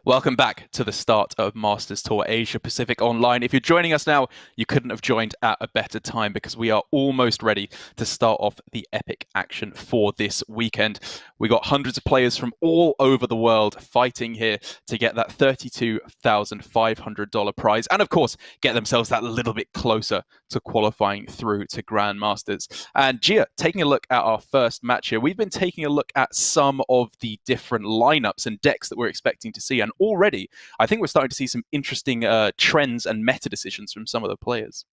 Welcome back to the start of Masters Tour Asia Pacific Online. If you're joining us now, you couldn't have joined at a better time because we are almost ready to start off the epic action for this weekend. We got hundreds of players from all over the world fighting here to get that $32,500 prize and, of course, get themselves that little bit closer to qualifying through to Grandmasters. And Gia, taking a look at our first match here, we've been taking a look at some of the different lineups and decks that we're expecting to see. And already, I think we're starting to see some interesting trends and meta decisions from some of the players.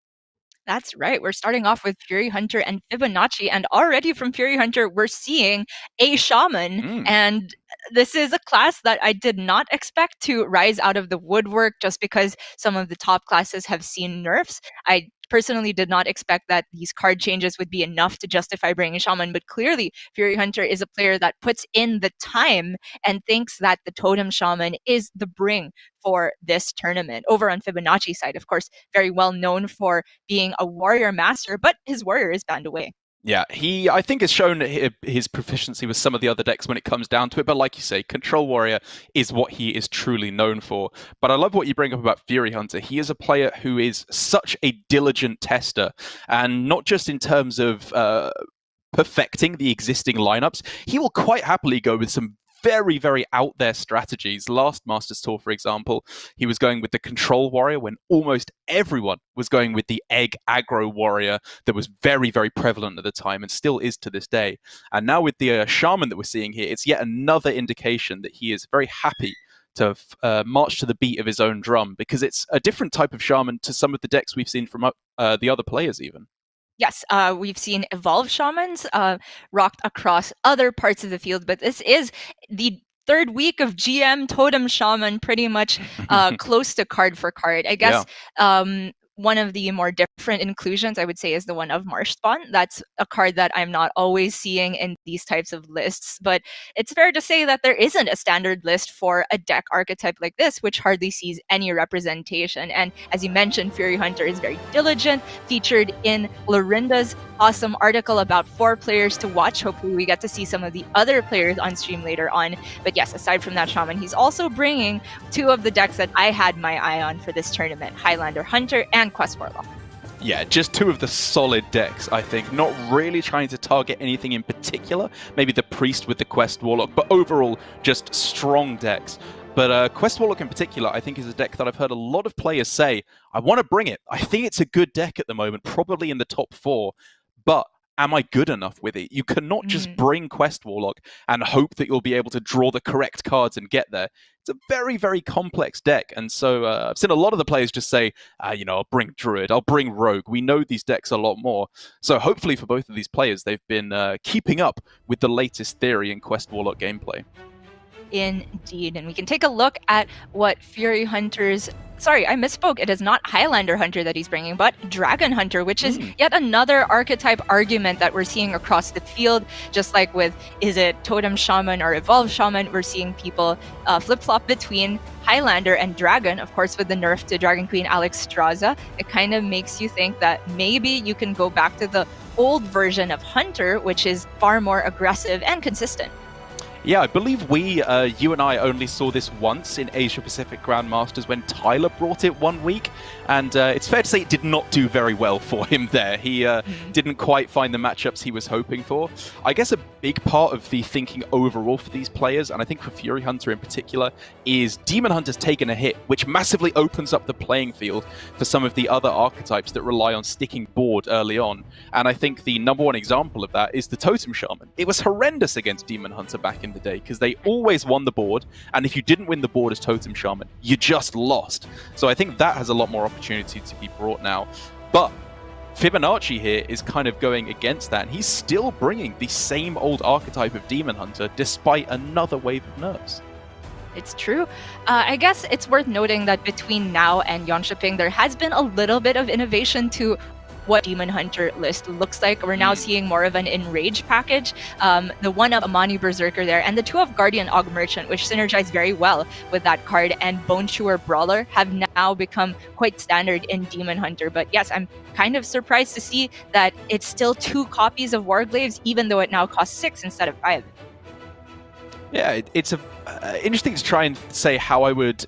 That's right. We're starting off with Furyhunter and Fibonacci, and already from Furyhunter, we're seeing a shaman. And this is a class that I did not expect to rise out of the woodwork just because some of the top classes have seen nerfs. I personally did not expect that these card changes would be enough to justify bringing Shaman, but clearly Furyhunter is a player that puts in the time and thinks that the Totem Shaman is the bring for this tournament. Over on Fibonacci side, of course, very well known for being a warrior master, but his warrior is banned away. Yeah, I think has shown his proficiency with some of the other decks when it comes down to it. But like you say, Control Warrior is what he is truly known for. But I love what you bring up about Furyhunter. He is a player who is such a diligent tester, and not just in terms of perfecting the existing lineups. He will quite happily go with some very, very out there strategies. Last Masters Tour, for example, he was going with the Control Warrior when almost everyone was going with the Egg Aggro Warrior that was very, very prevalent at the time and still is to this day. And now with the Shaman that we're seeing here, it's yet another indication that he is very happy to march to the beat of his own drum, because it's a different type of Shaman to some of the decks we've seen from the other players even. Yes, we've seen evolved shamans rocked across other parts of the field, but this is the third week of GM Totem Shaman, pretty much close to card for card. I guess one of the more different inclusions, I would say, is the one of Marshspawn. That's a card that I'm not always seeing in these types of lists, but it's fair to say that there isn't a standard list for a deck archetype like this, which hardly sees any representation. And as you mentioned, Furyhunter is very diligent, featured in Lorinda's awesome article about 4 players to watch. Hopefully we get to see some of the other players on stream later on. But yes, aside from that Shaman, he's also bringing 2 of the decks that I had my eye on for this tournament, Highlander Hunter and Quest Warlock. Yeah, just 2 of the solid decks, I think. Not really trying to target anything in particular. Maybe the Priest with the Quest Warlock, but overall, just strong decks. But Quest Warlock in particular, I think, is a deck that I've heard a lot of players say, I want to bring it. I think it's a good deck at the moment, probably in the top 4. But am I good enough with it? You cannot just bring Quest Warlock and hope that you'll be able to draw the correct cards and get there. It's a very, very complex deck. And so I've seen a lot of the players just say, I'll bring Druid, I'll bring Rogue. We know these decks a lot more. So hopefully for both of these players, they've been keeping up with the latest theory in Quest Warlock gameplay. Indeed. And we can take a look at what Furyhunter's... Sorry, I misspoke. It is not Highlander Hunter that he's bringing, but Dragon Hunter, which is yet another archetype argument that we're seeing across the field. Just like with, is it Totem Shaman or Evolved Shaman, we're seeing people flip-flop between Highlander and Dragon. Of course, with the nerf to Dragon Queen Alexstrasza, it kind of makes you think that maybe you can go back to the old version of Hunter, which is far more aggressive and consistent. Yeah, I believe you and I only saw this once in Asia Pacific Grandmasters when Tyler brought it one week, and it's fair to say it did not do very well for him there. He didn't quite find the matchups he was hoping for. I guess a big part of the thinking overall for these players, and I think for Furyhunter in particular, is Demon Hunter's taken a hit, which massively opens up the playing field for some of the other archetypes that rely on sticking board early on. And I think the number one example of that is the Totem Shaman. It was horrendous against Demon Hunter back in the day because they always won the board, and if you didn't win the board as Totem Shaman, you just lost. So I think that has a lot more opportunity to be brought now. But Fibonacci here is kind of going against that, and he's still bringing the same old archetype of Demon Hunter despite another wave of nerfs. It's true. I guess it's worth noting that between now and Yonshiping, there has been a little bit of innovation to what Demon Hunter list looks like. We're now seeing more of an Enrage package. The one of Amani Berserker there, and the 2 of Guardian Og Merchant, which synergize very well with that card, and Bone Chewer Brawler have now become quite standard in Demon Hunter. But yes, I'm kind of surprised to see that it's still 2 copies of Warglaves, even though it now costs 6 instead of 5. Yeah, it's interesting to try and say how I would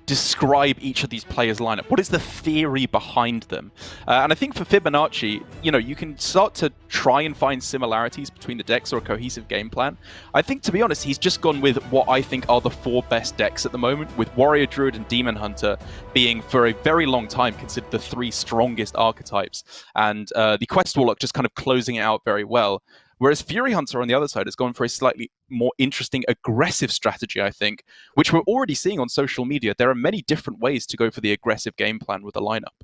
describe each of these players' lineup. What is the theory behind them? And I think for Fibonacci, you can start to try and find similarities between the decks or a cohesive game plan. I think, to be honest, he's just gone with what I think are the 4 best decks at the moment, with Warrior, Druid, and Demon Hunter being, for a very long time, considered the 3 strongest archetypes. And the Quest Warlock just kind of closing it out very well. Whereas Furyhunter on the other side has gone for a slightly more interesting, aggressive strategy, I think, which we're already seeing on social media. There are many different ways to go for the aggressive game plan with a lineup.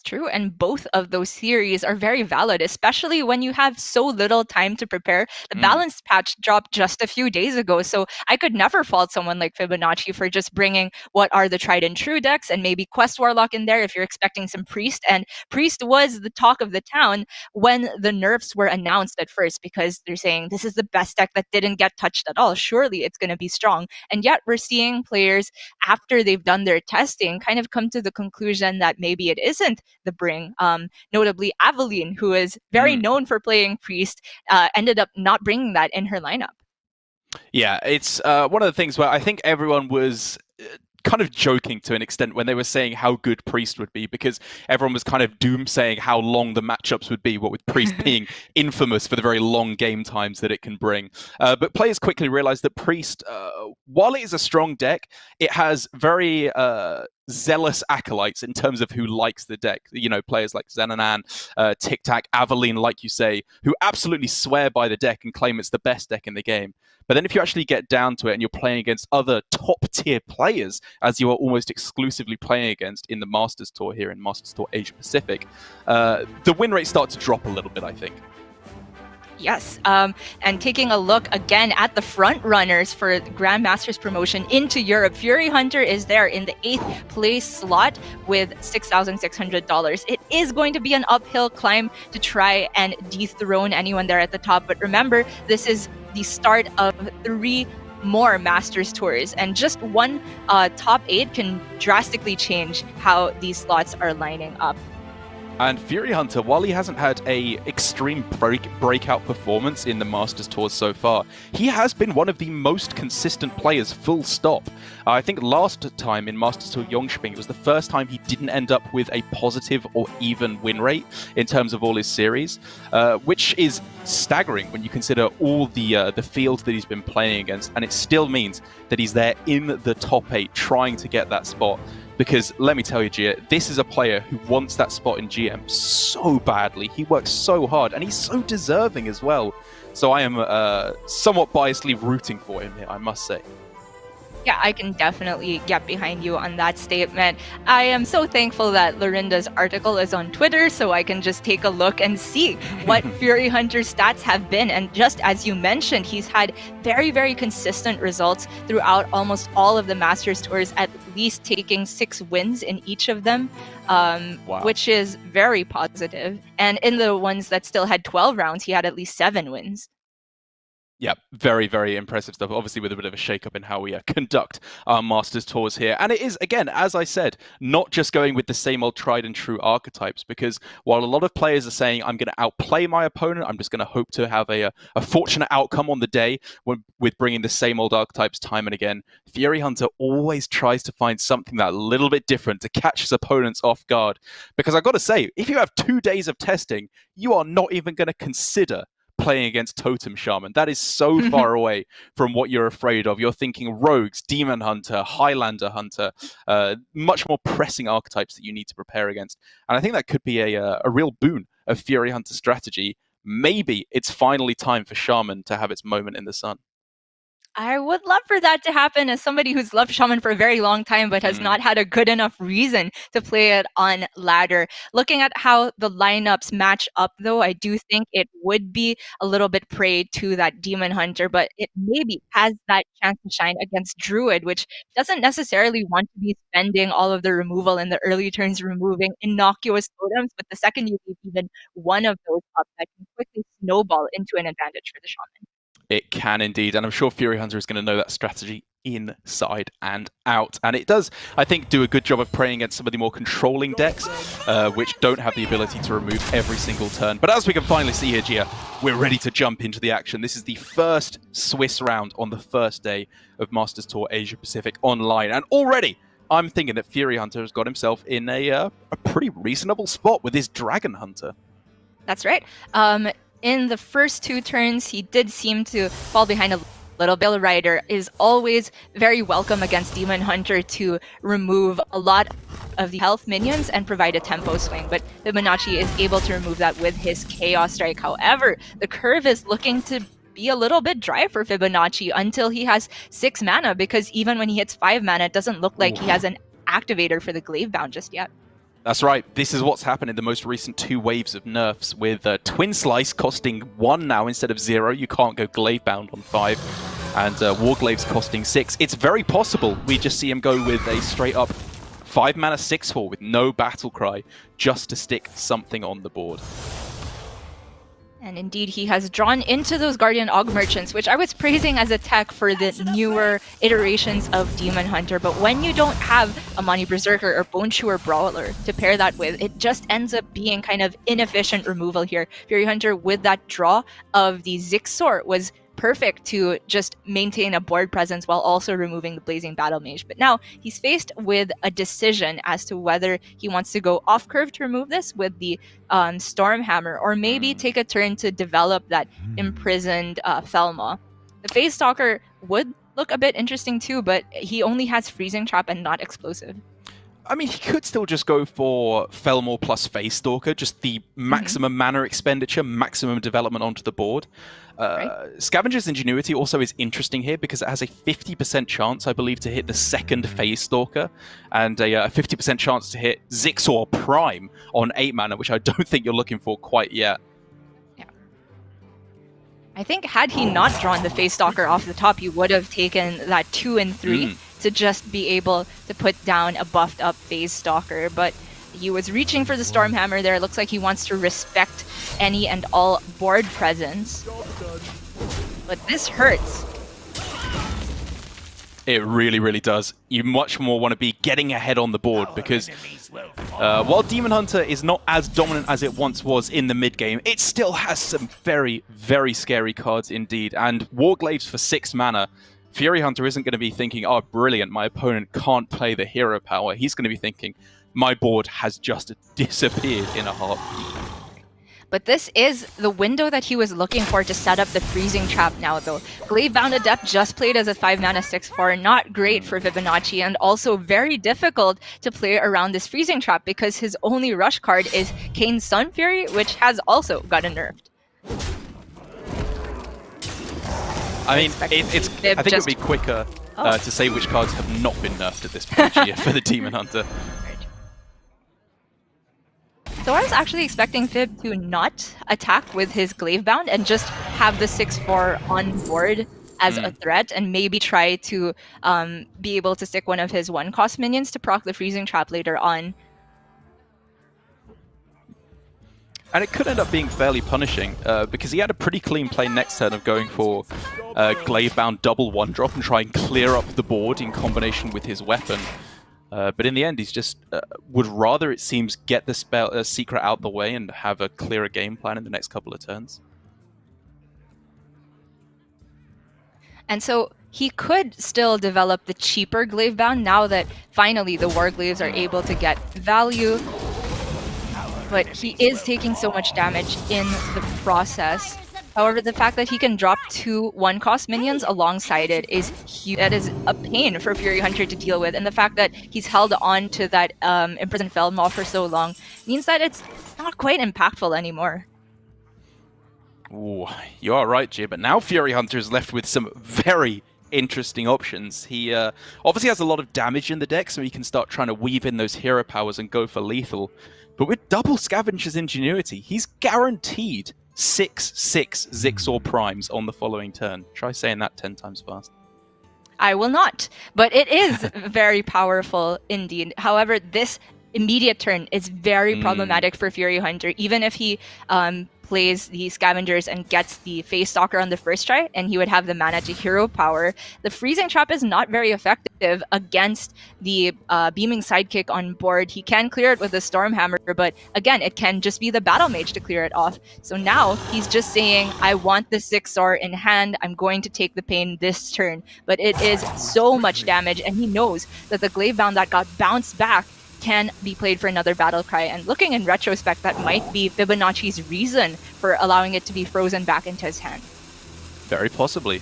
True, and both of those theories are very valid, especially when you have so little time to prepare. The balanced patch dropped just a few days ago, so I could never fault someone like Fibonacci for just bringing what are the tried and true decks and maybe Quest Warlock in there if you're expecting some Priest. And Priest was the talk of the town when the nerfs were announced at first, because they're saying this is the best deck that didn't get touched at all. Surely it's going to be strong. And yet we're seeing players, after they've done their testing, kind of come to the conclusion that maybe it isn't the bring. Notably, Aveline, who is very known for playing Priest, ended up not bringing that in her lineup. Yeah, it's one of the things where I think everyone was kind of joking to an extent when they were saying how good Priest would be, because everyone was kind of doom-saying how long the matchups would be, what with Priest being infamous for the very long game times that it can bring. But players quickly realized that Priest, while it is a strong deck, it has very zealous acolytes in terms of who likes the deck. Players like Xenanan, Tic Tac, Aveline, like you say, who absolutely swear by the deck and claim it's the best deck in the game. But then if you actually get down to it and you're playing against other top-tier players, as you are almost exclusively playing against in the Masters Tour here in Masters Tour Asia Pacific, the win rates start to drop a little bit, I think. Yes, and taking a look again at the front runners for the Grandmasters promotion into Europe, Furyhunter is there in the 8th place slot with $6,600. It is going to be an uphill climb to try and dethrone anyone there at the top, but remember, this is the start of 3 more Masters Tours, and just one top 8 can drastically change how these slots are lining up. And Furyhunter, while he hasn't had a extreme breakout performance in the Masters Tours so far, he has been one of the most consistent players, full stop. I think last time in Masters Tour Jönköping, it was the first time he didn't end up with a positive or even win rate in terms of all his series, which is staggering when you consider all the fields that he's been playing against, and it still means that he's there in the top 8 trying to get that spot. Because let me tell you, Gia, this is a player who wants that spot in GM so badly. He works so hard, and he's so deserving as well. So I am somewhat biasedly rooting for him here, I must say. Yeah, I can definitely get behind you on that statement. I am so thankful that Lorinda's article is on Twitter, so I can just take a look and see what Furyhunter's stats have been. And just as you mentioned, he's had very, very consistent results throughout almost all of the Masters Tours, at least taking 6 wins in each of them, wow, which is very positive. And in the ones that still had 12 rounds, he had at least 7 wins. Yeah, very, very impressive stuff. Obviously, with a bit of a shake-up in how we conduct our Masters Tours here. And it is, again, as I said, not just going with the same old tried and true archetypes, because while a lot of players are saying, I'm going to outplay my opponent, I'm just going to hope to have a fortunate outcome on the day with bringing the same old archetypes time and again, Furyhunter always tries to find something that a little bit different to catch his opponents off guard. Because I've got to say, if you have 2 days of testing, you are not even going to consider playing against Totem Shaman. That is so far away from what you're afraid of. You're thinking Rogues, Demon Hunter, Highlander Hunter, much more pressing archetypes that you need to prepare against. And I think that could be a real boon of Furyhunter strategy. Maybe it's finally time for Shaman to have its moment in the sun. I would love for that to happen as somebody who's loved Shaman for a very long time but has not had a good enough reason to play it on ladder. Looking at how the lineups match up, though, I do think it would be a little bit prey to that Demon Hunter, but it maybe has that chance to shine against Druid, which doesn't necessarily want to be spending all of the removal in the early turns removing innocuous totems, but the second you leave even one of those up, that can quickly snowball into an advantage for the Shaman. It can indeed, and I'm sure Furyhunter is going to know that strategy inside and out. And it does, I think, do a good job of playing against some of the more controlling decks, which don't have the ability to remove every single turn. But as we can finally see here, Gia, we're ready to jump into the action. This is the first Swiss round on the first day of Masters Tour Asia Pacific Online. And already, I'm thinking that Furyhunter has got himself in a pretty reasonable spot with his Dragon Hunter. That's right. In the first 2 turns, he did seem to fall behind a little bit. Rider is always very welcome against Demon Hunter to remove a lot of the health minions and provide a tempo swing, but Fibonacci is able to remove that with his Chaos Strike. However, the curve is looking to be a little bit dry for Fibonacci until he has 6 mana, because even when he hits 5 mana, it doesn't look like he has an activator for the Glaive Bound just yet. That's right. This is what's happened in the most recent 2 waves of nerfs, with Twin Slice costing 1 now instead of 0. You can't go Glaive Bound on 5, and Warglaives costing 6. It's very possible we just see him go with a straight up 5 mana 6/4 with no Battle Cry, just to stick something on the board. And indeed, he has drawn into those Guardian Aug Merchants, which I was praising as a tech for the newer iterations of Demon Hunter. But when you don't have a Mani Berserker or Bone Chewer Brawler to pair that with, it just ends up being kind of inefficient removal here. Furyhunter, with that draw of the Zixor, was perfect to just maintain a board presence while also removing the Blazing Battle Mage. But now he's faced with a decision as to whether he wants to go off curve to remove this with the Stormhammer, or maybe take a turn to develop that imprisoned Felmaw. The Phase Stalker would look a bit interesting too, but he only has Freezing Trap and not Explosive. I mean, he could still just go for Felmaw plus Phase Stalker, just the maximum mana expenditure, maximum development onto the board. Right. Scavenger's Ingenuity also is interesting here because it has a 50% chance, I believe, to hit the second Phase Stalker, and a 50% chance to hit Zixor Prime on 8 mana, which I don't think you're looking for quite yet. Yeah. I think had he not drawn the Phase Stalker off the top, he would have taken that 2 and 3 to just be able to put down a buffed up Phase Stalker, but he was reaching for the Stormhammer there. It looks like he wants to respect any and all board presence. But this hurts. It really, really does. You much more want to be getting ahead on the board, because while Demon Hunter is not as dominant as it once was in the mid-game, it still has some very, very scary cards indeed. And Warglaives for 6 mana, Furyhunter isn't going to be thinking, oh, brilliant, my opponent can't play the hero power. He's going to be thinking, my board has just disappeared in a heartbeat. But this is the window that he was looking for to set up the Freezing Trap now, though. Glaive Bound Adept just played as a 5 mana 6/4, not great for Fibonacci, and also very difficult to play around this Freezing Trap because his only rush card is Kane's Sun Fury, which has also gotten nerfed. I mean, I think it would be quicker to say which cards have not been nerfed at this point here for the Demon Hunter. So I was actually expecting Fib to not attack with his Glaive Bound and just have the 6/4 on board as a threat, and maybe try to be able to stick one of his 1-cost minions to proc the Freezing Trap later on. And it could end up being fairly punishing, because he had a pretty clean play next turn of going for Glaive Bound double 1-drop and try and clear up the board in combination with his weapon. But in the end, he's just would rather, it seems, get the spell secret out the way and have a clearer game plan in the next couple of turns. And so he could still develop the cheaper Glaive Bound now that finally the Warglaives are able to get value. But he is taking so much damage in the process. However, the fact that he can drop 2 1-cost minions alongside it is huge. That is a pain for Furyhunter to deal with. And the fact that he's held on to that Imprisoned Felmaw for so long means that it's not quite impactful anymore. Ooh, you are right, Jib. But now Furyhunter is left with some very interesting options. He obviously has a lot of damage in the deck, so he can start trying to weave in those hero powers and go for lethal. But with double Scavenger's Ingenuity, he's guaranteed 6/6 Zixor Primes on the following turn. Try saying that 10 times fast. I will not, but it is very powerful indeed. However, this immediate turn is very problematic for Furyhunter. Even if he plays the Scavengers and gets the Phase Stalker on the first try, and he would have the mana to hero power. The Freezing Trap is not very effective against the Beaming Sidekick on board. He can clear it with the Stormhammer, but again, it can just be the Battle Mage to clear it off. So now he's just saying, I want the 6-star in hand, I'm going to take the pain this turn. But it is so much damage, and he knows that the Glavebound that got bounced back can be played for another battle cry. And looking in retrospect, that might be Fibonacci's reason for allowing it to be frozen back into his hand. Very possibly.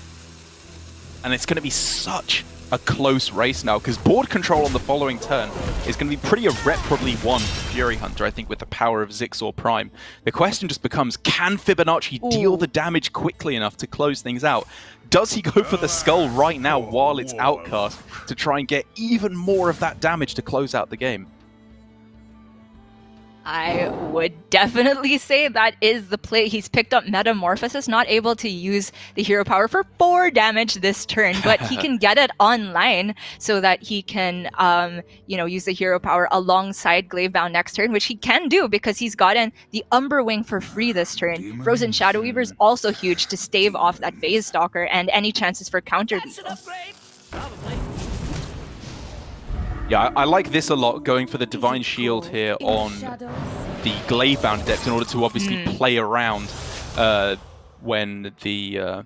And it's going to be such a close race now, because board control on the following turn is going to be pretty irreparably won for Furyhunter, I think, with the power of Zixor Prime. The question just becomes, can Fibonacci deal the damage quickly enough to close things out? Does he go for the skull right now while it's outcast to try and get even more of that damage to close out the game? I would definitely say that is the play. He's picked up Metamorphosis, not able to use the hero power for 4 damage this turn, but he can get it online so that he can, use the hero power alongside Glavebound next turn, which he can do because he's gotten the Umberwing for free this turn. Frozen Shadow Weaver is also huge to stave off that Phase Stalker and any chances for counter lethal. Yeah, I like this a lot, going for the Divine Shield here on the Glavebound Adept in order to obviously play around when the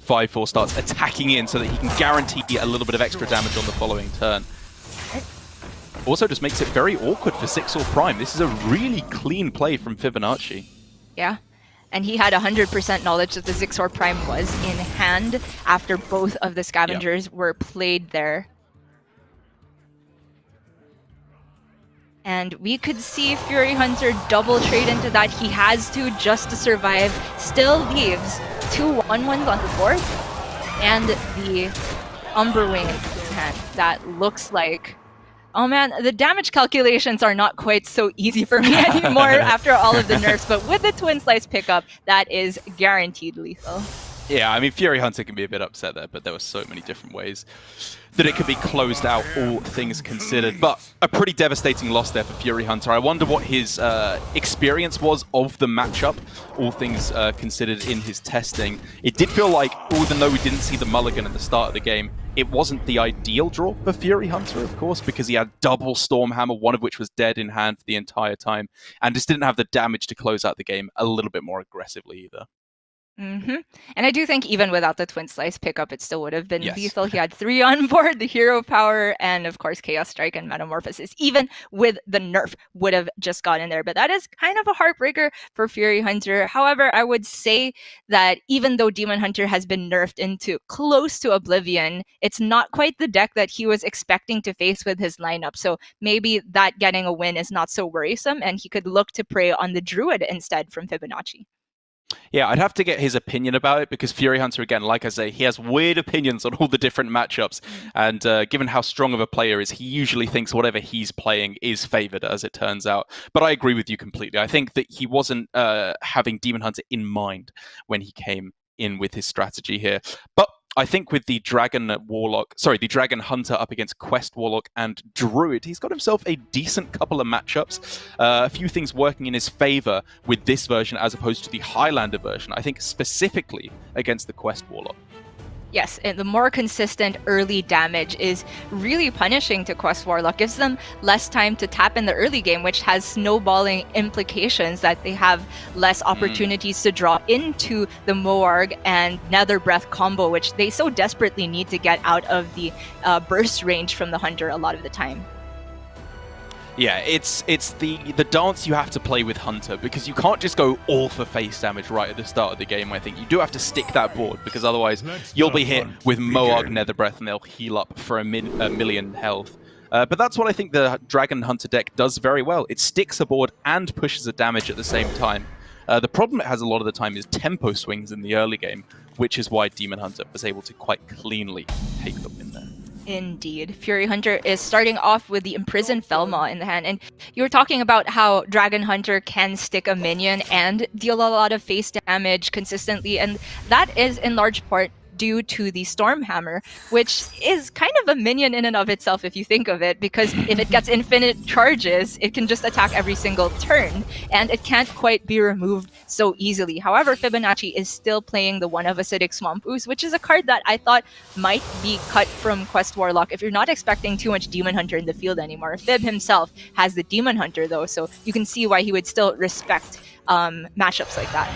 5-4 starts attacking in so that he can guarantee a little bit of extra damage on the following turn. Also just makes it very awkward for Zixor Prime. This is a really clean play from Fibonacci. Yeah. And he had 100% knowledge that the Zixor Prime was in hand after both of the Scavengers were played there. And we could see Furyhunter double trade into that. He has to just to survive. Still leaves 2 1/1s on the board. And the Umberwing in hand. That looks like... Oh man, the damage calculations are not quite so easy for me anymore after all of the nerfs. But with the Twin Slice pickup, that is guaranteed lethal. Yeah, I mean, Furyhunter can be a bit upset there, but there were so many different ways that it could be closed out, all things considered. But a pretty devastating loss there for Furyhunter. I wonder what his experience was of the matchup, all things considered in his testing. It did feel like, even though we didn't see the mulligan at the start of the game, it wasn't the ideal draw for Furyhunter, of course, because he had double Stormhammer, one of which was dead in hand for the entire time, and just didn't have the damage to close out the game a little bit more aggressively either. And I do think even without the Twin Slice pickup, it still would have been lethal. He had 3 on board, the hero power, and of course Chaos Strike and Metamorphosis. Even with the nerf, would have just gotten there. But that is kind of a heartbreaker for Furyhunter. However, I would say that even though Demon Hunter has been nerfed into close to oblivion, it's not quite the deck that he was expecting to face with his lineup. So maybe that getting a win is not so worrisome, and he could look to prey on the Druid instead from Fibonacci. Yeah, I'd have to get his opinion about it because Furyhunter, again, like I say, he has weird opinions on all the different matchups. And given how strong of a player is, he usually thinks whatever he's playing is favored, as it turns out. But I agree with you completely. I think that he wasn't having Demon Hunter in mind when he came in with his strategy here. But I think with the Dragon Hunter up against Quest Warlock and Druid, he's got himself a decent couple of matchups. A few things working in his favor with this version as opposed to the Highlander version. I think specifically against the Quest Warlock. Yes, and the more consistent early damage is really punishing to Quest Warlock. Gives them less time to tap in the early game, which has snowballing implications that they have less opportunities to draw into the Moarg and Nether Breath combo, which they so desperately need to get out of the burst range from the Hunter a lot of the time. Yeah, it's the dance you have to play with Hunter, because you can't just go all for face damage right at the start of the game. I think you do have to stick that board, because otherwise you'll be hit with Moarg Nether Breath and they'll heal up for a million health. But that's what I think the Dragon Hunter deck does very well. It sticks a board and pushes a damage at the same time. The problem it has a lot of the time is tempo swings in the early game, which is why Demon Hunter was able to quite cleanly take the win there. Indeed. Furyhunter is starting off with the Imprisoned Felmaw in the hand. And you were talking about how Dragon Hunter can stick a minion and deal a lot of face damage consistently. And that is in large part due to the Stormhammer, which is kind of a minion in and of itself if you think of it, because if it gets infinite charges, it can just attack every single turn, and it can't quite be removed so easily. However, Fibonacci is still playing the 1 of Acidic Swamp Ooze, which is a card that I thought might be cut from Quest Warlock if you're not expecting too much Demon Hunter in the field anymore. Fib himself has the Demon Hunter though, so you can see why he would still respect matchups like that.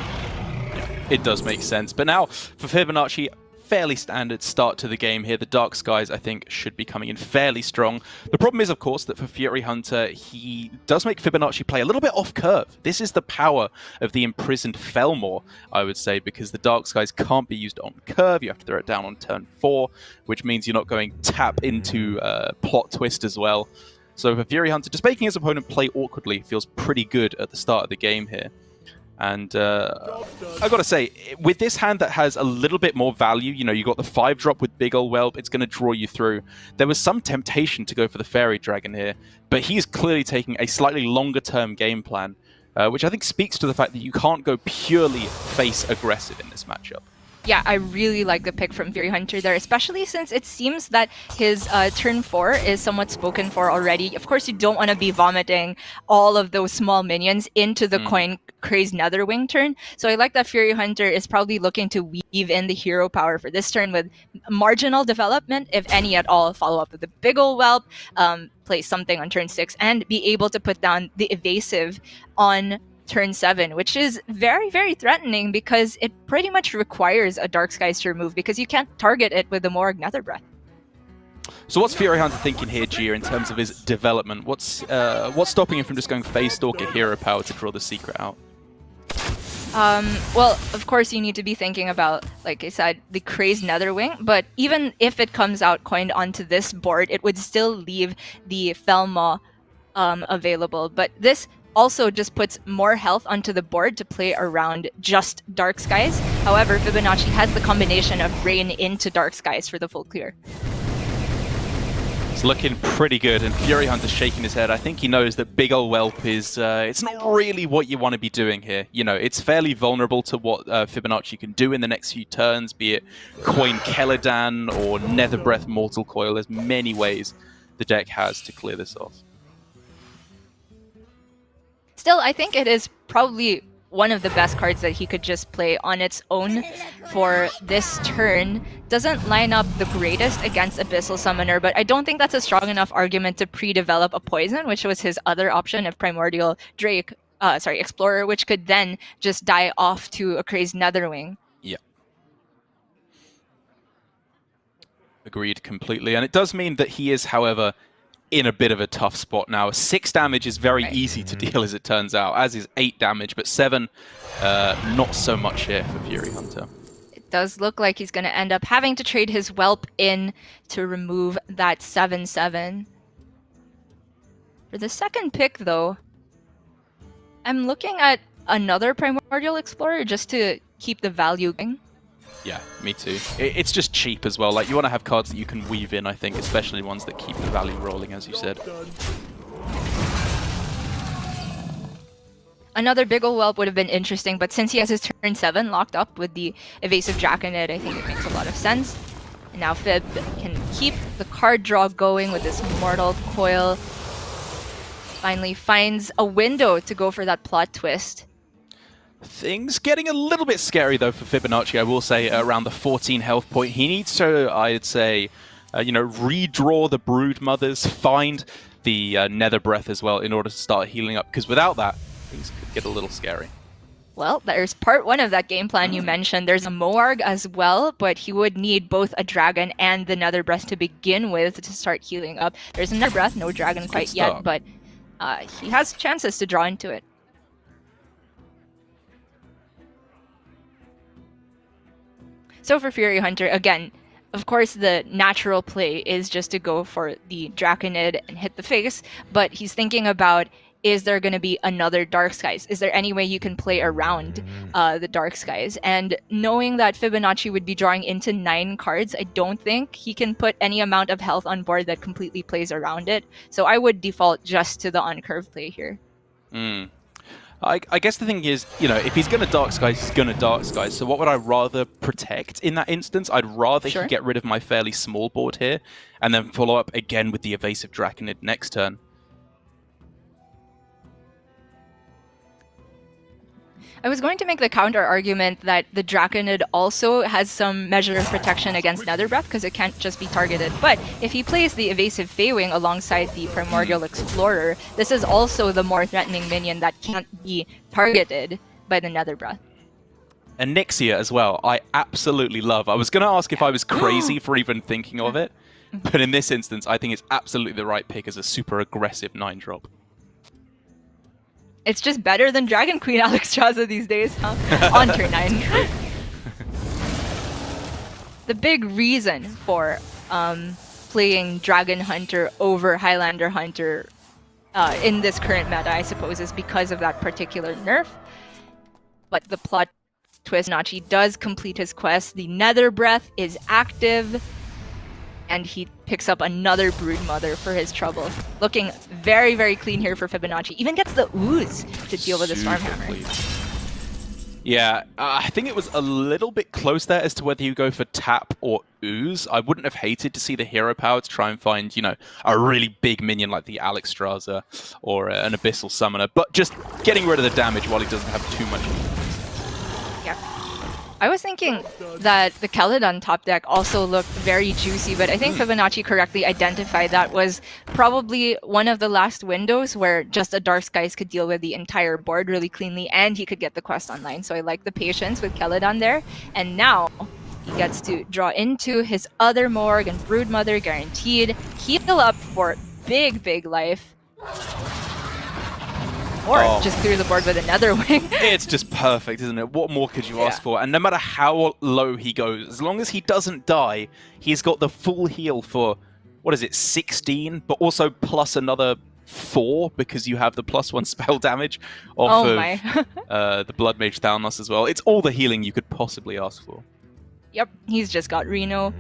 It does make sense. But now for Fibonacci, fairly standard start to the game here. The Dark Skies, I think, should be coming in fairly strong. The problem is, of course, that for Furyhunter, he does make Fibonacci play a little bit off curve. This is the power of the Imprisoned Felmore, I would say, because the Dark Skies can't be used on curve. You have to throw it down on turn 4, which means you're not going tap into Plot Twist as well. So for Furyhunter, just making his opponent play awkwardly feels pretty good at the start of the game here. And I gotta say, with this hand that has a little bit more value, you know, you got the 5-drop with Big Ol' Whelp, it's going to draw you through. There was some temptation to go for the Fairy Dragon here, but he's clearly taking a slightly longer-term game plan, which I think speaks to the fact that you can't go purely face aggressive in this matchup. Yeah, I really like the pick from Furyhunter there, especially since it seems that his turn 4 is somewhat spoken for already. Of course, you don't want to be vomiting all of those small minions into the Coin Crazed Netherwing turn. So I like that Furyhunter is probably looking to weave in the hero power for this turn with marginal development, if any at all. Follow up with the Big Ol' Whelp, play something on turn 6, and be able to put down the evasive on turn 7, which is very, very threatening because it pretty much requires a Dark Skies to remove because you can't target it with the Morg Nether Breath. So what's Furyhunter thinking here, Gia, in terms of his development? What's stopping him from just going Phase Stalker Hero Power to draw the secret out? Well, of course, you need to be thinking about, like I said, the Crazed Netherwing, but even if it comes out coined onto this board, it would still leave the Felmaw available. But this also just puts more health onto the board to play around just Dark Skies. However, Fibonacci has the combination of Rain into Dark Skies for the full clear. It's looking pretty good, and Furyhunter's shaking his head. I think he knows that Big Ol' Whelp is, it's not really what you want to be doing here. You know, it's fairly vulnerable to what Fibonacci can do in the next few turns, be it Coin Keladan or Nether Breath Mortal Coil. There's many ways the deck has to clear this off. Still, I think it is probably one of the best cards that he could just play on its own for this turn. Doesn't line up the greatest against Abyssal Summoner, but I don't think that's a strong enough argument to pre-develop a Poison, which was his other option of Primordial Explorer, which could then just die off to a Crazed Netherwing. Yeah. Agreed completely. And it does mean that he is, however, in a bit of a tough spot now. 6 damage is very easy to deal, as it turns out, as is 8 damage, but 7, not so much here for Furyhunter. It does look like he's going to end up having to trade his Whelp in to remove that 7/7. For the second pick, though, I'm looking at another Primordial Explorer just to keep the value going. Yeah, me too. It's just cheap as well. Like, you want to have cards that you can weave in, I think, especially ones that keep the value rolling, as you said. Another Big Ol' Whelp would have been interesting, but since he has his turn 7 locked up with the Evasive Draconid, I think it makes a lot of sense. And now Fib can keep the card draw going with this Mortal Coil. Finally finds a window to go for that Plot Twist. Things getting a little bit scary, though, for Fibonacci, I will say, around the 14 health point. He needs to, I'd say, redraw the Brood Mothers, find the Nether Breath as well in order to start healing up, because without that, things could get a little scary. Well, there's part 1 of that game plan you mentioned. There's a Moarg as well, but he would need both a Dragon and the Nether Breath to begin with to start healing up. There's a Nether Breath, no Dragon quite yet, but he has chances to draw into it. So for Furyhunter, again, of course the natural play is just to go for the Draconid and hit the face, but he's thinking about, is there going to be another Dark Skies? Is there any way you can play around the Dark Skies? And knowing that Fibonacci would be drawing into 9 cards, I don't think he can put any amount of health on board that completely plays around it. So I would default just to the on-curve play here. I guess the thing is, you know, if he's going to Dark Skies, he's going to Dark Skies. So what would I rather protect in that instance? I'd rather he get rid of my fairly small board here, and then follow up again with the Evasive Draconid next turn. I was going to make the counter argument that the Draconid also has some measure of protection against Nether Breath because it can't just be targeted. But if he plays the Evasive Feywing alongside the Primordial Explorer, this is also the more threatening minion that can't be targeted by the Nether Breath. And Nixia as well, I absolutely love. I was going to ask if I was crazy for even thinking of it, but in this instance, I think it's absolutely the right pick as a super aggressive 9-drop. It's just better than Dragon Queen Alexstrasza these days, huh? On turn 9. The big reason for playing Dragon Hunter over Highlander Hunter in this current meta, I suppose, is because of that particular nerf. But the plot twist, Nachi does complete his quest. The Nether Breath is active. And he picks up another Broodmother for his trouble. Looking very, very clean here for Fibonacci. Even gets the Ooze to deal with the Stormhammer. Yeah, I think it was a little bit close there as to whether you go for Tap or Ooze. I wouldn't have hated to see the hero power to try and find, you know, a really big minion like the Alexstrasza or an Abyssal Summoner. But just getting rid of the damage while he doesn't have too much. Yeah. I was thinking that the Caledon top deck also looked very juicy, but I think Fibonacci correctly identified that was probably one of the last windows where just a Dark Skies could deal with the entire board really cleanly, and he could get the quest online. So I like the patience with Caledon there. And now he gets to draw into his other Morg and Broodmother guaranteed. Heal up for big, big life. Or just clear the board with another wing. It's just perfect, isn't it? What more could you ask for? And no matter how low he goes, as long as he doesn't die, he's got the full heal for, what is it, 16? But also plus another 4 because you have the +1 spell damage off of the Blood Mage Thalnos as well. It's all the healing you could possibly ask for. Yep, he's just got Reno.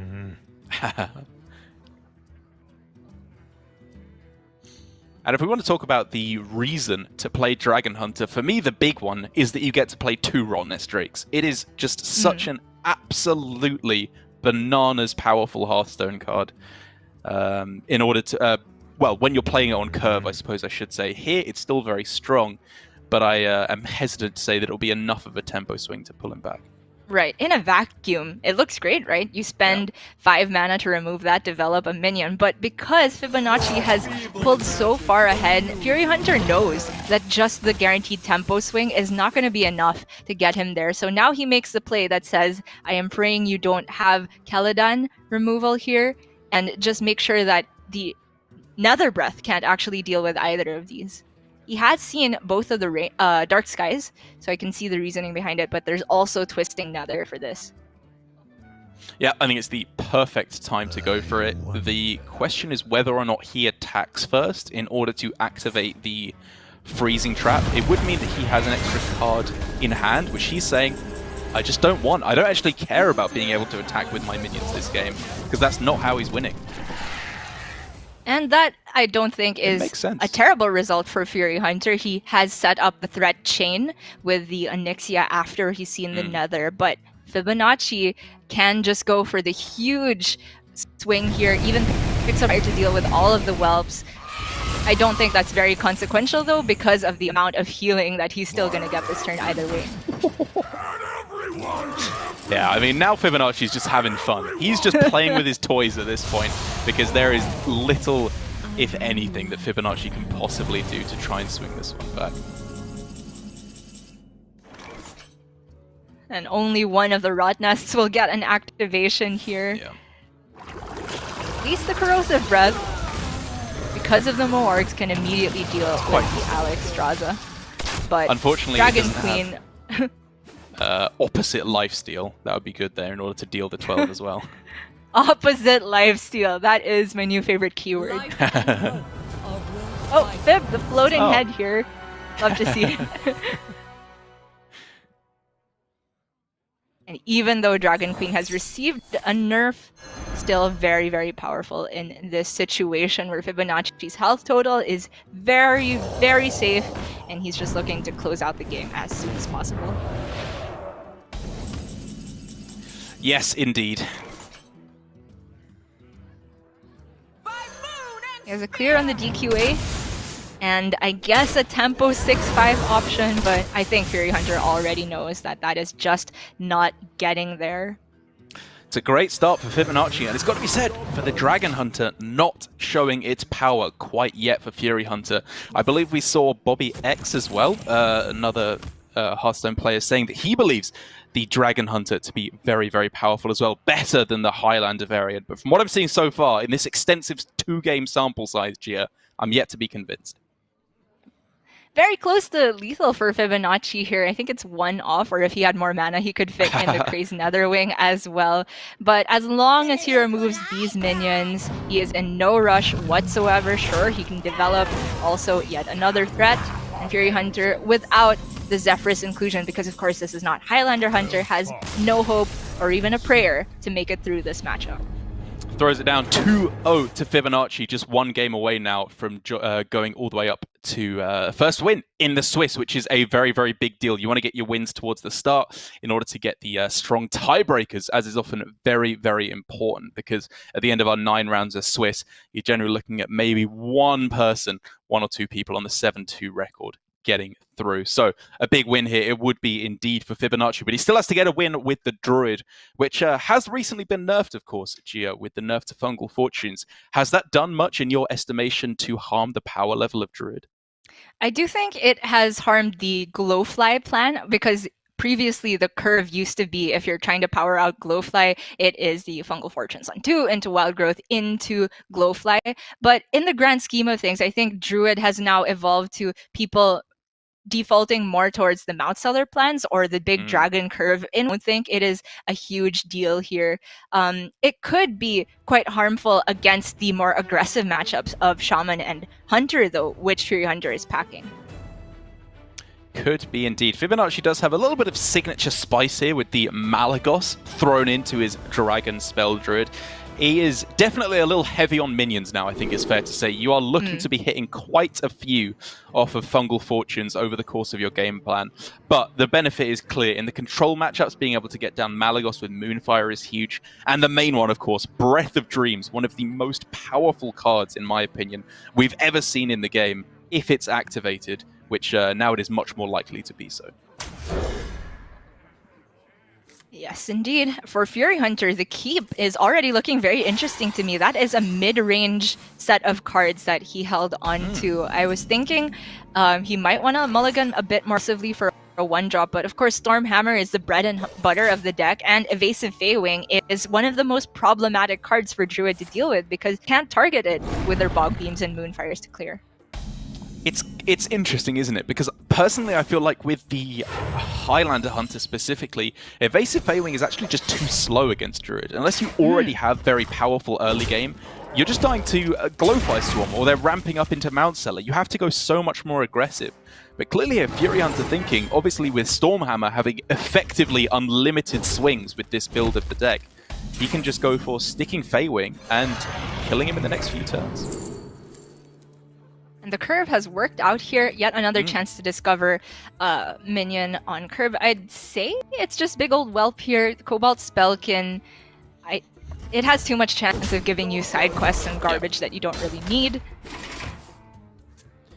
And if we want to talk about the reason to play Dragon Hunter, for me the big one is that you get to play 2 Rotnest Drakes. It is just such an absolutely bananas powerful Hearthstone card. In order to, well, when you're playing it on curve, I suppose I should say. Here it's still very strong, but I am hesitant to say that it'll be enough of a tempo swing to pull him back. Right. In a vacuum, it looks great, right? You spend 5 mana to remove that, develop a minion. But because Fibonacci has pulled so far ahead, Furyhunter knows that just the guaranteed tempo swing is not going to be enough to get him there. So now he makes the play that says, I am praying you don't have Caledon removal here, and just make sure that the Nether Breath can't actually deal with either of these. He has seen both of the Dark Skies, so I can see the reasoning behind it, but there's also Twisting Nether for this. Yeah, I think it's the perfect time to go for it. The question is whether or not he attacks first in order to activate the freezing trap. It would mean that he has an extra card in hand, which he's saying, I just don't want. I don't actually care about being able to attack with my minions this game, because that's not how he's winning. And that, I don't think, is a terrible result for Furyhunter. He has set up the threat chain with the Onyxia after he's seen the Nether, but Fibonacci can just go for the huge swing here, even picks up to deal with all of the whelps. I don't think that's very consequential, though, because of the amount of healing that he's still going to get this turn either way. Yeah, I mean, now Fibonacci's just having fun. He's just playing with his toys at this point, because there is little, if anything, that Fibonacci can possibly do to try and swing this one back. And only one of the Rotnests will get an activation here. Yeah. At least the Corrosive Breath, because of the Morgs, can immediately deal with the Alexstrasza. But unfortunately, Dragon Queen... opposite lifesteal. That would be good there in order to deal the 12 as well. Opposite lifesteal. That is my new favorite keyword. Oh, Fib, the floating head here. Love to see it. And even though Dragon Queen has received a nerf, still very, very powerful in this situation where Fibonacci's health total is very, very safe, and he's just looking to close out the game as soon as possible. Yes, indeed. There's a clear on the DQA, and I guess a tempo 6-5 option, but I think Furyhunter already knows that that is just not getting there. It's a great start for Fibonacci, and it's got to be said, for the Dragon Hunter not showing its power quite yet for Furyhunter. I believe we saw Bobby X as well, another Hearthstone player, saying that he believes the Dragon Hunter to be very, very powerful as well, better than the Highlander variant. But from what I'm seeing so far, in this extensive 2-game sample size, Gia, I'm yet to be convinced. Very close to lethal for Fibonacci here. I think it's 1 off, or if he had more mana, he could fit in the Crazy Netherwing as well. But as long as he removes these minions, he is in no rush whatsoever. Sure, he can develop also yet another threat. And Furyhunter, without the Zephyrus inclusion, because of course this is not Highlander Hunter, has no hope or even a prayer to make it through this matchup. Throws it down 2-0 to Fibonacci, just 1 game away now from going all the way up to first win in the Swiss, which is a very, very big deal. You want to get your wins towards the start in order to get the strong tiebreakers, as is often very, very important, because at the end of our 9 rounds of Swiss, you're generally looking at maybe one person, 1 or 2 people on the 7-2 record getting through. So a big win here it would be indeed for Fibonacci, but he still has to get a win with the Druid, which has recently been nerfed, of course, Gia, with the nerf to Fungal Fortunes. Has that done much in your estimation to harm the power level of Druid? I do think it has harmed the Glowfly plan, because previously the curve used to be, if you're trying to power out Glowfly, it is the Fungal Fortunes on 2 into Wild Growth into Glowfly. But in the grand scheme of things, I think Druid has now evolved to people defaulting more towards the Mount Seller plans or the big dragon curve. I don't think it is a huge deal here. It could be quite harmful against the more aggressive matchups of Shaman and Hunter, though, which Furyhunter is packing. Could be indeed. Fibonacci does have a little bit of signature spice here with the Malagos thrown into his Dragon Spell Druid. He is definitely a little heavy on minions now, I think it's fair to say. You are looking to be hitting quite a few off of Fungal Fortunes over the course of your game plan. But the benefit is clear. In the control matchups, being able to get down Malagos with Moonfire is huge. And the main one, of course, Breath of Dreams, one of the most powerful cards, in my opinion, we've ever seen in the game, if it's activated, which now it is much more likely to be so. Yes, indeed. For Furyhunter, the Keep is already looking very interesting to me. That is a mid-range set of cards that he held on to. I was thinking he might want to mulligan a bit more aggressively for a 1-drop, but of course Stormhammer is the bread and butter of the deck, and Evasive Feywing is one of the most problematic cards for Druid to deal with, because you can't target it with their Bog Beams and Moonfires to clear. It's interesting, isn't it? Because personally, I feel like with the Highlander Hunter specifically, Evasive Feywing is actually just too slow against Druid. Unless you already have very powerful early game, you're just dying to Glowfly Swarm, or they're ramping up into Mount Seller. You have to go so much more aggressive. But clearly here, Furyhunter thinking, obviously with Stormhammer having effectively unlimited swings with this build of the deck, he can just go for sticking Feywing and killing him in the next few turns. And the curve has worked out here. Yet another chance to discover minion on curve. I'd say it's just big old Whelp here. The Cobalt Spellkin, it has too much chance of giving you side quests and garbage that you don't really need.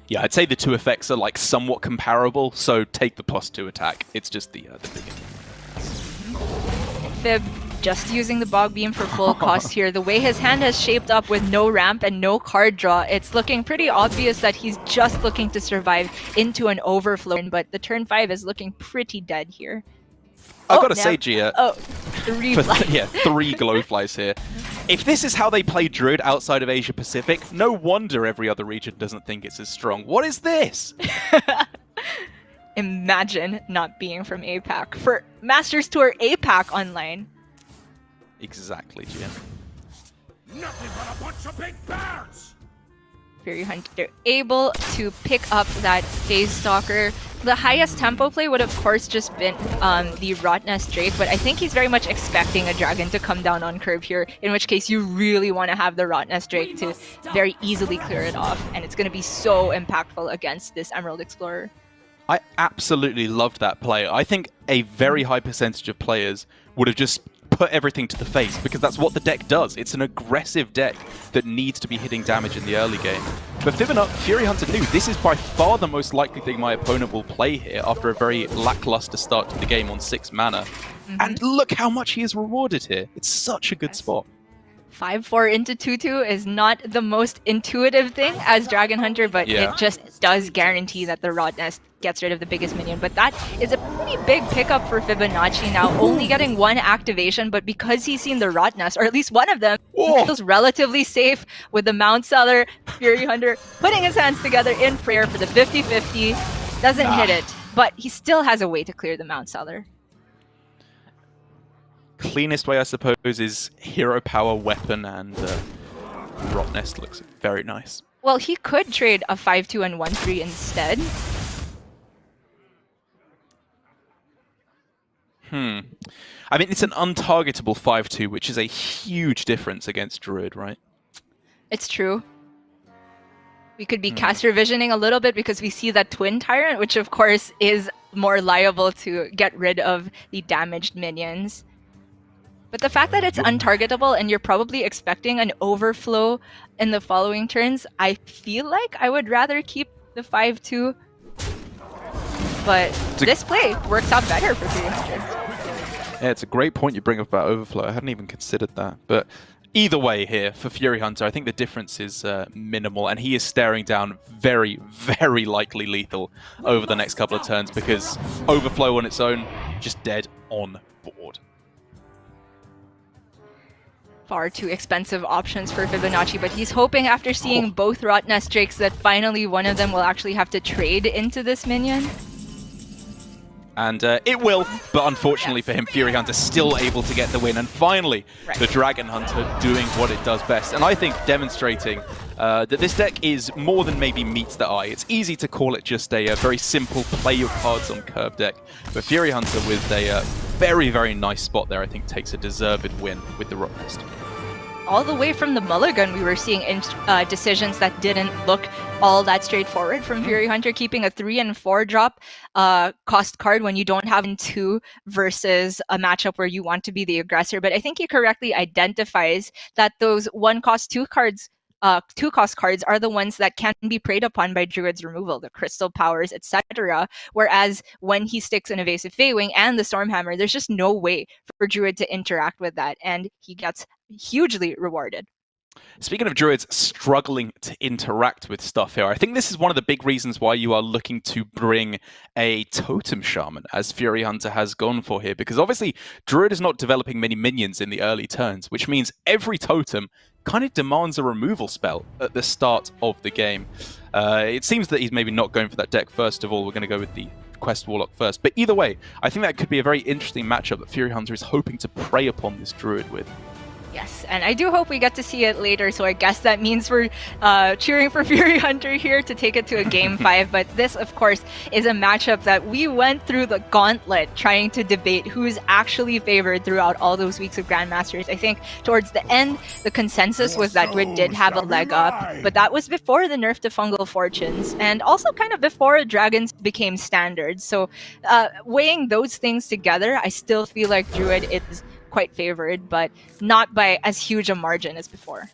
Yeah, I'd say the 2 effects are like somewhat comparable, so take the +2 attack. It's just the bigger. Fib just using the Bog Beam for full cost here. The way his hand has shaped up with no ramp and no card draw, it's looking pretty obvious that he's just looking to survive into an overflow, but the turn 5 is looking pretty dead here. I've got to say, Gia, 3 flies. Yeah, 3 Glowflies here. If this is how they play Druid outside of Asia Pacific, no wonder every other region doesn't think it's as strong. What is this? Imagine not being from APAC for Masters Tour APAC online. Exactly, Gia. Nothing but a bunch of big bears! Furyhunter able to pick up that Phase Stalker. The highest tempo play would of course just been the Rotnest Drake, but I think he's very much expecting a dragon to come down on curve here, in which case you really want to have the Rotnest Drake to very easily clear it off, and it's going to be so impactful against this Emerald Explorer. I absolutely loved that play. I think a very high percentage of players would have just put everything to the face, because that's what the deck does. It's an aggressive deck that needs to be hitting damage in the early game. But Furyhunter knew this is by far the most likely thing my opponent will play here after a very lackluster start to the game on 6 mana. And look how much he is rewarded here. It's such a good spot. 5/4 into 2/2 is not the most intuitive thing as Dragon Hunter, but it just does guarantee that the Rotnest gets rid of the biggest minion. But that is a pretty big pickup for Fibonacci now, only getting 1 activation, but because he's seen the Rotnest, or at least one of them, he feels relatively safe with the Mount Seller. Furyhunter putting his hands together in prayer for the 50-50. Doesn't hit it, but he still has a way to clear the Mount Seller. Cleanest way, I suppose, is hero power, weapon, and Rotnest looks very nice. Well, he could trade a 5/2 and 1/3 instead. I mean, it's an untargetable 5/2, which is a huge difference against Druid, right? It's true. We could be caster visioning a little bit because we see that Twin Tyrant, which of course is more liable to get rid of the damaged minions. But the fact that it's untargetable and you're probably expecting an overflow in the following turns, I feel like I would rather keep the 5/2. But this play works out better for Furyhunter. Yeah, it's a great point you bring up about overflow. I hadn't even considered that. But either way here, for Furyhunter, I think the difference is minimal, and he is staring down very, very likely lethal over the next couple of turns, because overflow on its own, just dead on board. Far too expensive options for Fibonacci, but he's hoping after seeing both Rotnest Drakes that finally one of them will actually have to trade into this minion. And it will, but unfortunately for him, Furyhunter still able to get the win. And finally, the Dragon Hunter doing what it does best. And I think demonstrating that this deck is more than maybe meets the eye. It's easy to call it just a very simple play your cards on curve deck. But Furyhunter with a very, very nice spot there, I think takes a deserved win with the Rotnest. All the way from the mulligan, we were seeing decisions that didn't look all that straightforward from Furyhunter, keeping a 3 and 4 drop cost card when you don't have 2 versus a matchup where you want to be the aggressor. But I think he correctly identifies that those 1 cost 2 cards, 2 cost cards are the ones that can be preyed upon by Druid's removal, the Crystal Powers, etc. Whereas when he sticks an Evasive Feywing and the Stormhammer, there's just no way for Druid to interact with that, and he gets hugely rewarded. Speaking of Druids struggling to interact with stuff here, I think this is one of the big reasons why you are looking to bring a Totem Shaman, as Furyhunter has gone for here, because obviously Druid is not developing many minions in the early turns, which means every Totem kind of demands a removal spell at the start of the game. It seems that he's maybe not going for that deck first of all. We're going to go with the Quest Warlock first. But either way, I think that could be a very interesting matchup that Furyhunter is hoping to prey upon this Druid with. Yes, and I do hope we get to see it later, so I guess that means we're cheering for Furyhunter here to take it to a Game 5, but this, of course, is a matchup that we went through the gauntlet trying to debate who's actually favored throughout all those weeks of Grandmasters. I think towards the end, the consensus was that Druid did have a leg up, but that was before the nerf to Fungal Fortunes, and also kind of before Dragons became standard. So weighing those things together, I still feel like Druid is quite favored, but not by as huge a margin as before.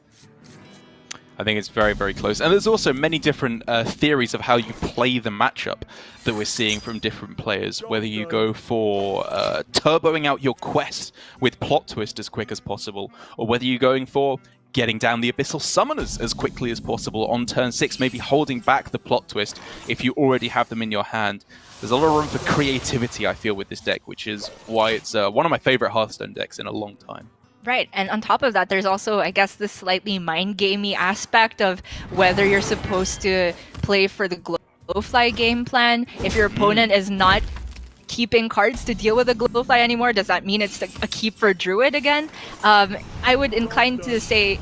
I think it's very, very close. And there's also many different theories of how you play the matchup that we're seeing from different players. Whether you go for turboing out your quest with Plot Twist as quick as possible, or whether you're going for getting down the Abyssal Summoners as quickly as possible on turn 6, maybe holding back the Plot Twist if you already have them in your hand. There's a lot of room for creativity, I feel, with this deck, which is why it's one of my favorite Hearthstone decks in a long time. Right, and on top of that, there's also, I guess, this slightly mind-gamey aspect of whether you're supposed to play for the Glowfly game plan if your opponent is not keeping cards to deal with the Glowfly anymore? Does that mean it's a keep for Druid again? I would be inclined to say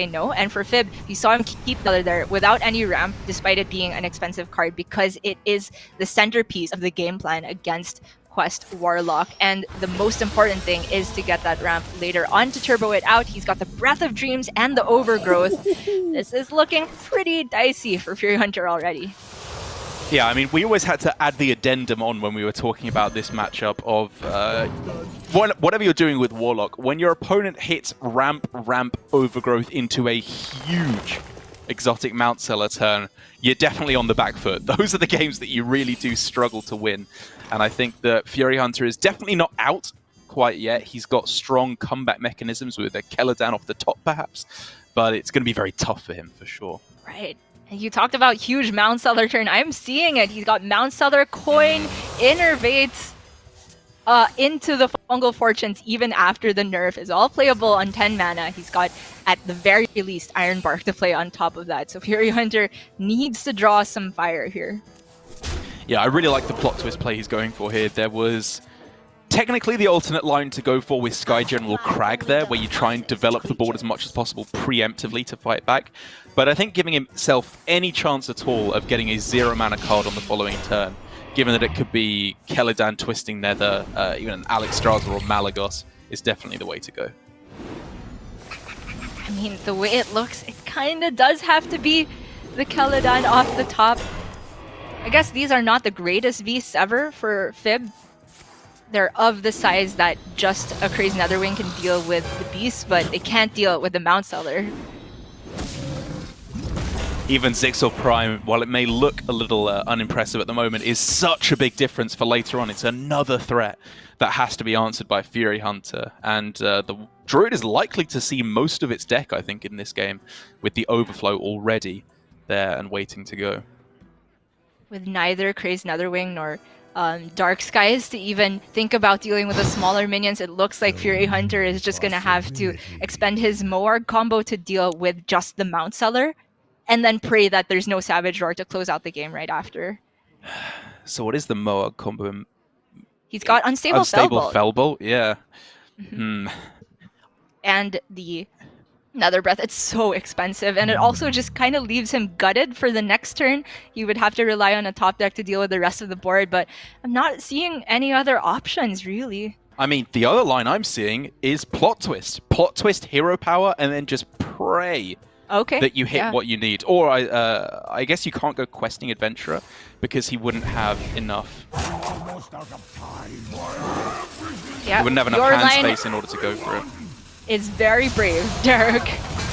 no. And for Fib, you saw him keep the other there without any ramp, despite it being an expensive card, because it is the centerpiece of the game plan against Quest Warlock. And the most important thing is to get that ramp later on to turbo it out. He's got the Breath of Dreams and the Overgrowth. This is looking pretty dicey for Furyhunter already. Yeah, I mean, we always had to add the addendum on when we were talking about this matchup of whatever you're doing with Warlock, when your opponent hits ramp, Overgrowth into a huge exotic Mount Seller turn, you're definitely on the back foot. Those are the games that you really do struggle to win. And I think that Furyhunter is definitely not out quite yet. He's got strong comeback mechanisms with a Celadan off the top, perhaps. But it's going to be very tough for him, for sure. Right. And you talked about huge Mount Seller turn. I'm seeing it. He's got Mount Seller, Coin, Innervate into the Fungal Fortunes even after the nerf. Is all playable on 10 mana. He's got, at the very least, Iron Bark to play on top of that. So Furyhunter needs to draw some fire here. Yeah, I really like the plot twist play he's going for here. There was technically the alternate line to go for with Sky General Crag there, where you try and develop the board as much as possible preemptively to fight back. But I think giving himself any chance at all of getting a 0 mana card on the following turn, given that it could be Celadan, Twisting Nether, even an Alexstrasza or Malagos, is definitely the way to go. I mean, the way it looks, it kind of does have to be the Celadan off the top. I guess these are not the greatest beasts ever for Fib. They're of the size that just a Crazy Netherwing can deal with the beast, but they can't deal with the Mount Seller. Even Zixel Prime, while it may look a little unimpressive at the moment, is such a big difference for later on. It's another threat that has to be answered by Furyhunter. And the Druid is likely to see most of its deck, I think, in this game, with the Overflow already there and waiting to go. With neither Crazed Netherwing nor Dark Skies to even think about dealing with the smaller minions, it looks like Furyhunter is just going to have to expend his Moarg combo to deal with just the Mount Seller, and then pray that there's no Savage Roar to close out the game right after. So what is the Moarg combo? He's got Unstable Fellbolt, yeah. And the Nether Breath, it's so expensive, and it also just kind of leaves him gutted for the next turn. He would have to rely on a top deck to deal with the rest of the board, but I'm not seeing any other options, really. I mean, the other line I'm seeing is Plot Twist. Plot Twist, Hero Power, and then just pray that you hit what you need. Or I guess you can't go Questing Adventurer because he wouldn't have enough. Yeah, he wouldn't have enough hand space in order to go for it. It's very brave, Derek.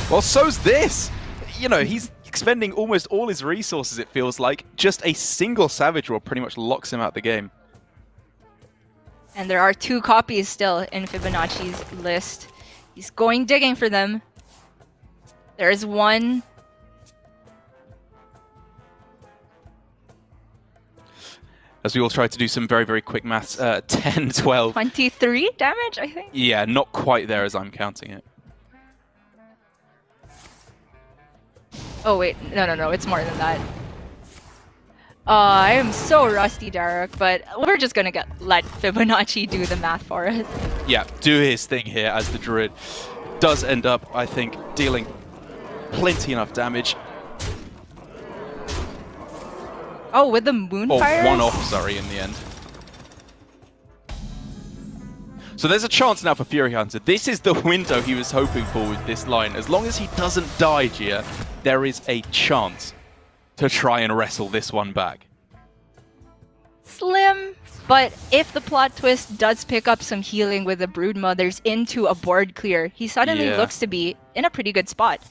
Well, so's this. You know, he's expending almost all his resources, it feels like. Just a single Savage Roar pretty much locks him out the game. And there are 2 copies still in Fibonacci's list. He's going digging for them. There's one. As we all try to do some very, very quick maths, 10, 12. 23 damage, I think? Yeah, not quite there as I'm counting it. Oh, wait. No. It's more than that. I am so rusty, Derek, but we're just going to let Fibonacci do the math for us. Yeah, do his thing here as the Druid does end up, I think, dealing plenty enough damage. Oh, with the Moonfire? Or 1 off, sorry, in the end. So there's a chance now for Furyhunter. This is the window he was hoping for with this line. As long as he doesn't die, Gia, there is a chance to try and wrestle this one back. Slim, but if the plot twist does pick up some healing with the Broodmothers into a board clear, he suddenly looks to be in a pretty good spot.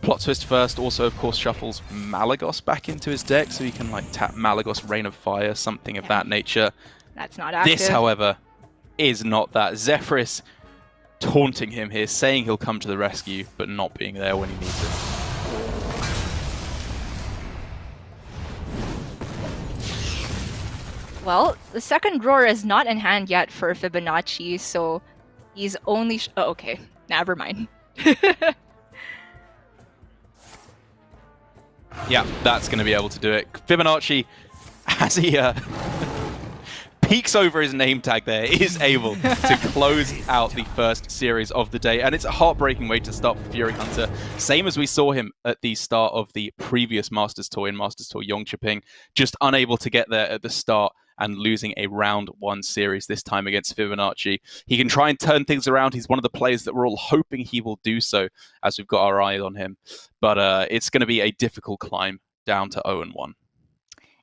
Plot twist first, also of course shuffles Malagos back into his deck, so he can like tap Malagos, Rain of Fire, something of that nature. That's not active. This, however, is not that. Zephrys taunting him here, saying he'll come to the rescue, but not being there when he needs it. Well, the second drawer is not in hand yet for Fibonacci, so he's only... oh, okay, never mind. Yeah, that's going to be able to do it. Fibonacci, as he peeks over his name tag there, is able to close out the first series of the day. And it's a heartbreaking way to start for Furyhunter. Same as we saw him at the start of the previous Masters Tour in Masters Tour Yongchiping. Just unable to get there at the start and losing a round 1 series this time against Fibonacci. He can try and turn things around. He's one of the players that we're all hoping he will do so as we've got our eye on him. But it's going to be a difficult climb down to 0-1.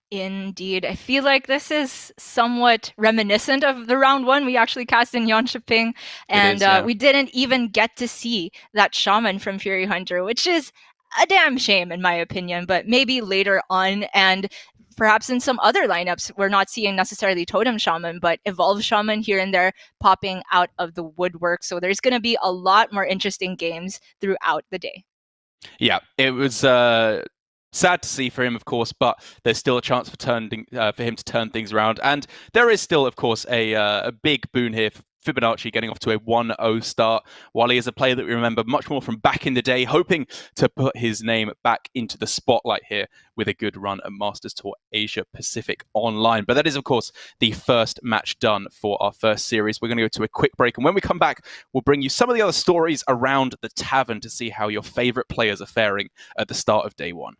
Indeed. I feel like this is somewhat reminiscent of the round 1 we actually cast in Yongchiping. And we didn't even get to see that shaman from Furyhunter, which is a damn shame in my opinion, but maybe later on and perhaps in some other lineups, we're not seeing necessarily Totem Shaman, but Evolve Shaman here and there popping out of the woodwork. So there's going to be a lot more interesting games throughout the day. Yeah, it was sad to see for him, of course, but there's still a chance for him to turn things around. And there is still, of course, a big boon here for Fibonacci getting off to a 1-0 start, while he is a player that we remember much more from back in the day, hoping to put his name back into the spotlight here with a good run at Masters Tour Asia Pacific Online. But that is, of course, the first match done for our first series. We're going to go to a quick break, and when we come back, we'll bring you some of the other stories around the tavern to see how your favorite players are faring at the start of day 1.